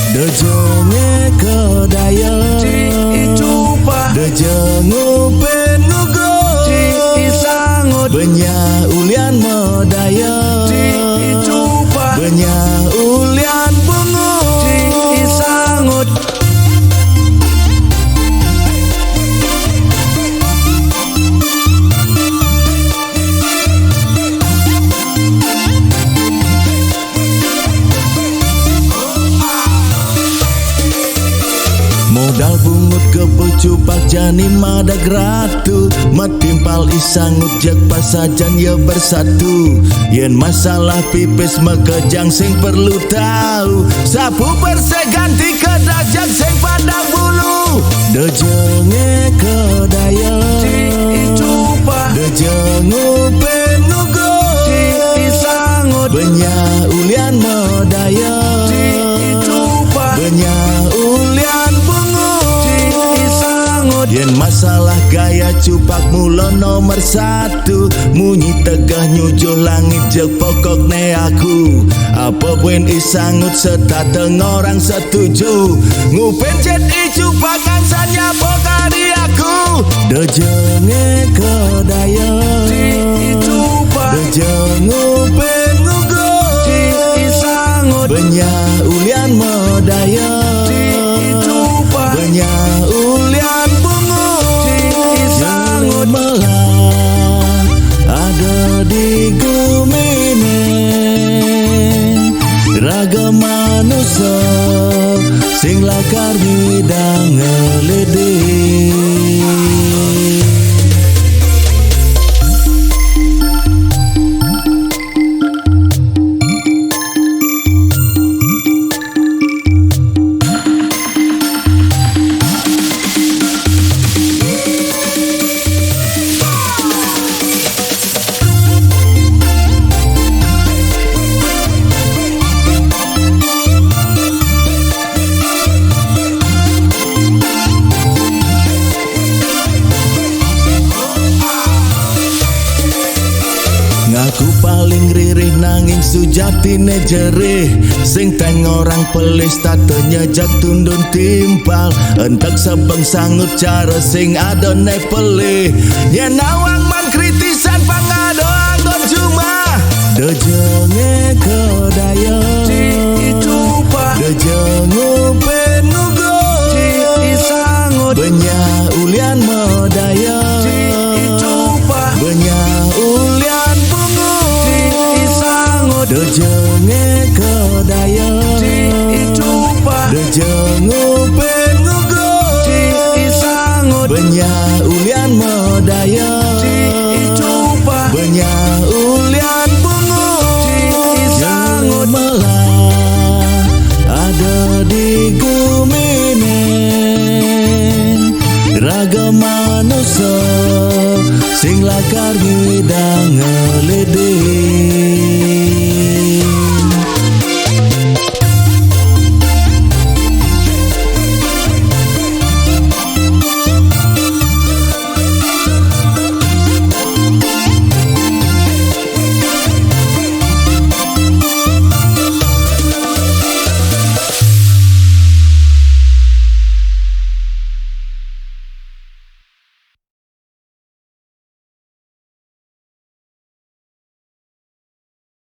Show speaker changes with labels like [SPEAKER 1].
[SPEAKER 1] Dejenge kedaya
[SPEAKER 2] Ci icupa
[SPEAKER 1] Dejengu penugo
[SPEAKER 2] Ci isangut
[SPEAKER 1] Benya ulian medaya
[SPEAKER 2] Ci icupa
[SPEAKER 1] Benya ulian bungu
[SPEAKER 2] Ci isangut
[SPEAKER 1] Modal bungut kebecupak jani madag ratu Metimpal isangut jak pasajan ya bersatu Yen masalah pipis mekejang sing perlu tahu Sapu bersih ganti kedajak sing pandang bulu Dejenge kedaya
[SPEAKER 2] Ci icupa
[SPEAKER 1] Dejengu penugo
[SPEAKER 2] Ci isangut
[SPEAKER 1] Benya ulian medaya
[SPEAKER 2] Ci icupa
[SPEAKER 1] Benya ulian bungu
[SPEAKER 2] Ci isangut
[SPEAKER 1] Yen masalah gaya cupak mula nomor satu Munyi tegah nyujuh langit jek pokok ne aku Apa buen isangut setateng orang setuju Ngupen jet icupak ansanya pokari aku Dejenge kedaya
[SPEAKER 2] Ci icupa
[SPEAKER 1] Dejengu penugo
[SPEAKER 2] Ci isangut
[SPEAKER 1] Benya ulian medaya
[SPEAKER 2] Ci icupa
[SPEAKER 1] Benya ulian bungu
[SPEAKER 2] Ci isangut
[SPEAKER 1] melah ada di gumine Raga manusia sing lakar bidang ngeledih Ngaku paling ririh nanging sujatine jerih Sing teng orang pelis tak nyejak tundun timpal Entek sebeng sangut cara sing adone pelih Yen awang man kritisan pangado anggon cuma Dejenge kedaya
[SPEAKER 2] Ci icupa
[SPEAKER 1] Dejengu penugo
[SPEAKER 2] Ci isangut
[SPEAKER 1] Benya ulian medaya
[SPEAKER 2] Ci icupa
[SPEAKER 1] Benya ulian bungu
[SPEAKER 2] Ci isangut
[SPEAKER 1] Dejenge kedaya
[SPEAKER 2] Ci icupa
[SPEAKER 1] Dejengu penugo
[SPEAKER 2] Ci isangut
[SPEAKER 1] Benya ulian medaya
[SPEAKER 2] Ci icupa
[SPEAKER 1] Benya ulian bungu
[SPEAKER 2] Ci isangut
[SPEAKER 1] melah ada di gumine Raga manusia sing lakar bidang